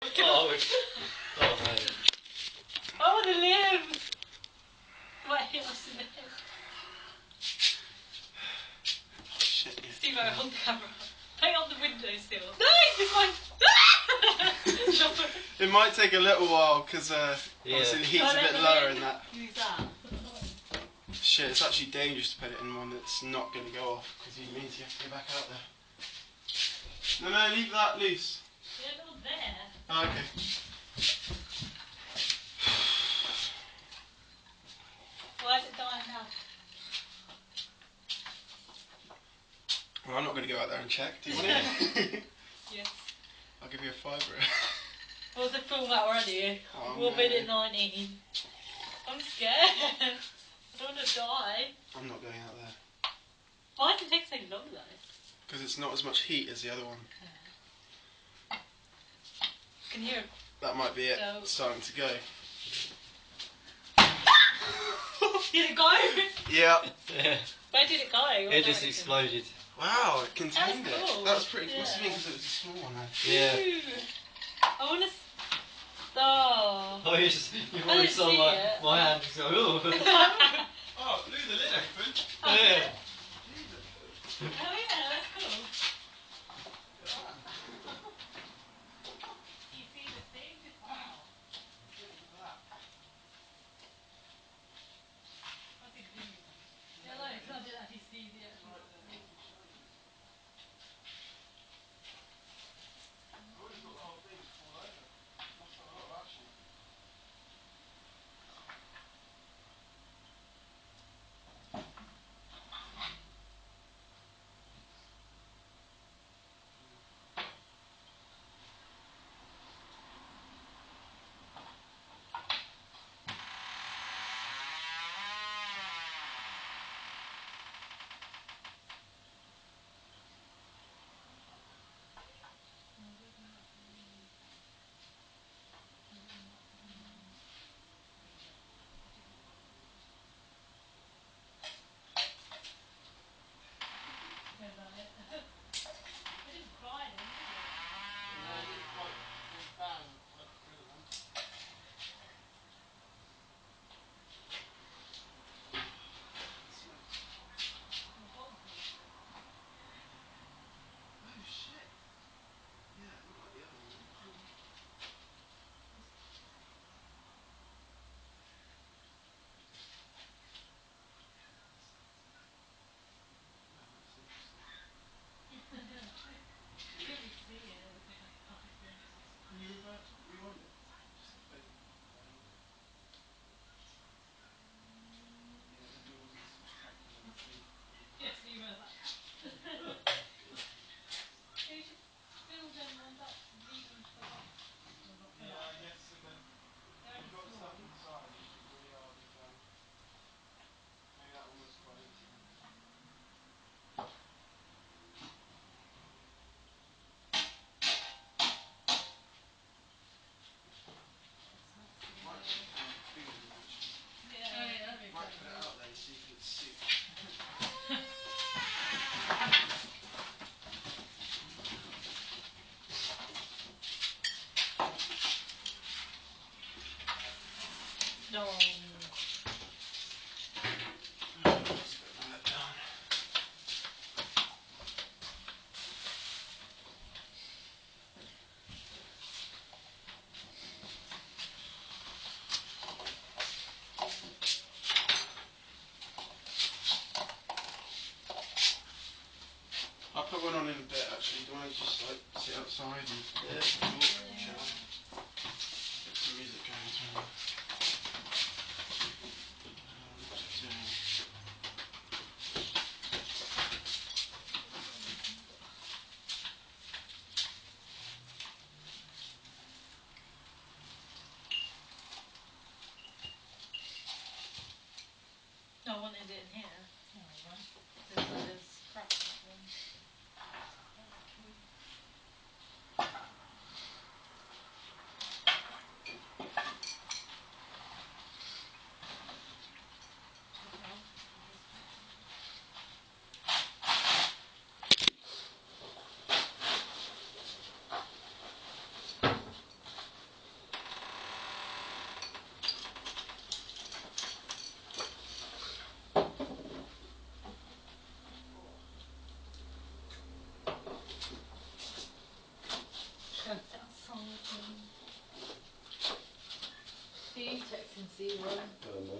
Oh, oh no. I want to live! Wait, what's the name? Shit, yeah. Steve, hold the camera. Play on the windowsill. No! It's mine! It might take a little while because obviously the heat's a bit lower in that. Use that. Shit, it's actually dangerous to put it in one that's not going to go off because it means you have to go back out there. No, leave that loose. They're not there. Oh, okay. Why is it dying now? Well, I'm not going to go out there and check. Do you want it? Yes. I'll give you a fiver. What's the film at already? Oh, 1 minute 19. I'm scared. I don't want to die. I'm not going out there. Why does it take so long though? Because it's not as much heat as the other one. Can you hear it? That might be it. Go. It's starting to go. Did it go? Yeah. Where did it go? What It just direction? exploded. Wow, it contained That's cool. it. That was pretty cool. Yeah. Must have been because it was a small one then. Yeah. Ooh. I want to stop. Oh, you probably didn't saw see it. my hand just go, ooh. Oh, blew the lid open. Oh, Yeah. Jesus. Oh yeah, that's cool. You see the thing? Wow. What's it doing? Yeah, no, it's not just actually see the actual thing. I would have thought the whole thing would fall over. Must have a lot of action. It didn't cry then, did it? No, it didn't quite big bang like the other one. Oh shit! Yeah, not like the other one. Oh, that's interesting. You couldn't see it. It was just like darkness. Can you rewind it? Just play the bit. Yeah, the doors are spectacular. Yes, you were like. You should fill them ones up, leave them for that. Well, not for Yeah, that, I but guess so, but they're you've only got small. stuff inside, which is really hard if maybe that one was quite empty then. Might actually count fingers in actually. Yeah. Oh, yeah, that'd be Might quite put it cool. out there and see if it suits. No. Just put that down. I'll put one on in a bit actually. Do I just like sit outside and talk? Shall I? Get some music going as well. What's it doing? I wanted it in here. Oh, right. There's crap in them. Do you text and see one? No.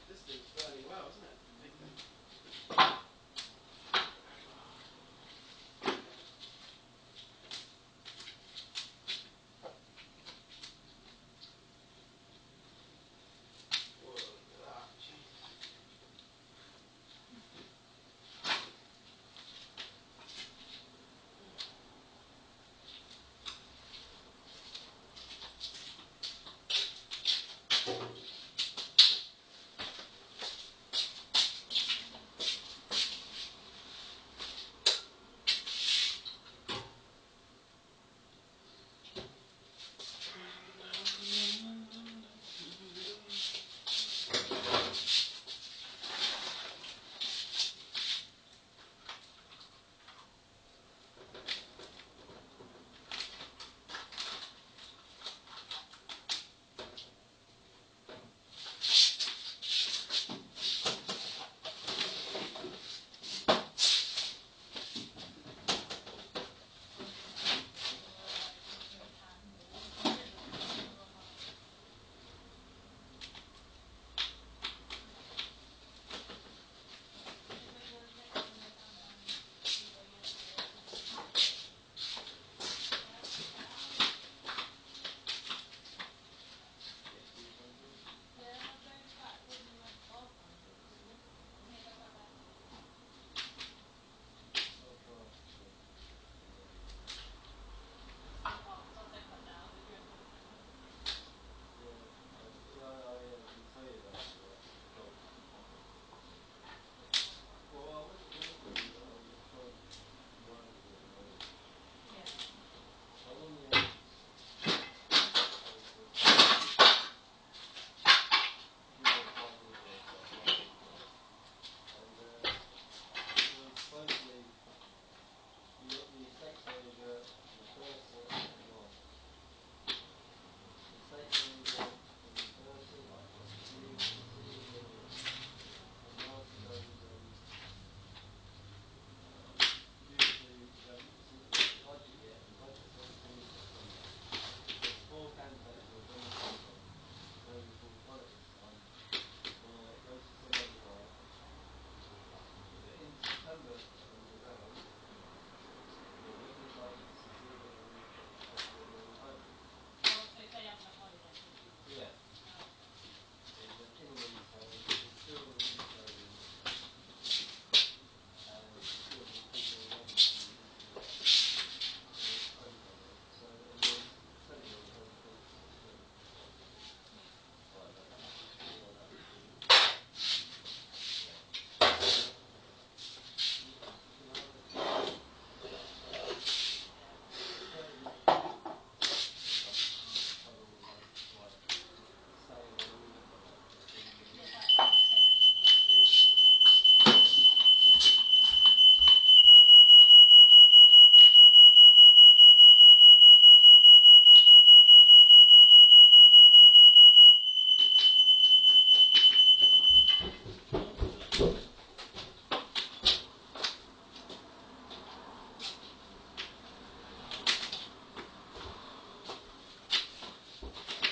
This thing's burning well, isn't it? Big thing. Whoa, look at that. Jesus.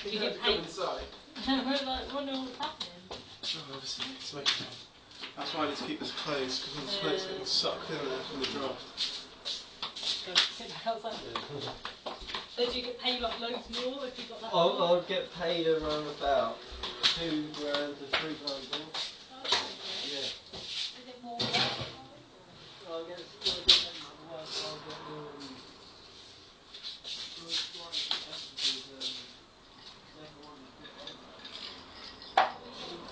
Do you get Come paid? inside. We're like, wondering what's happening. Oh, obviously, smoking. That's why I need to keep this closed, because all the smoke's getting sucked in there from the draft. Go sit back outside. So do you get paid like loads more if you got that? I'll get paid around about £2 grand to £3 more. Oh, that's pretty good. Yeah. Is it more work wise or? I'll get otherwise I'll get slightly better because the second one is a bit older.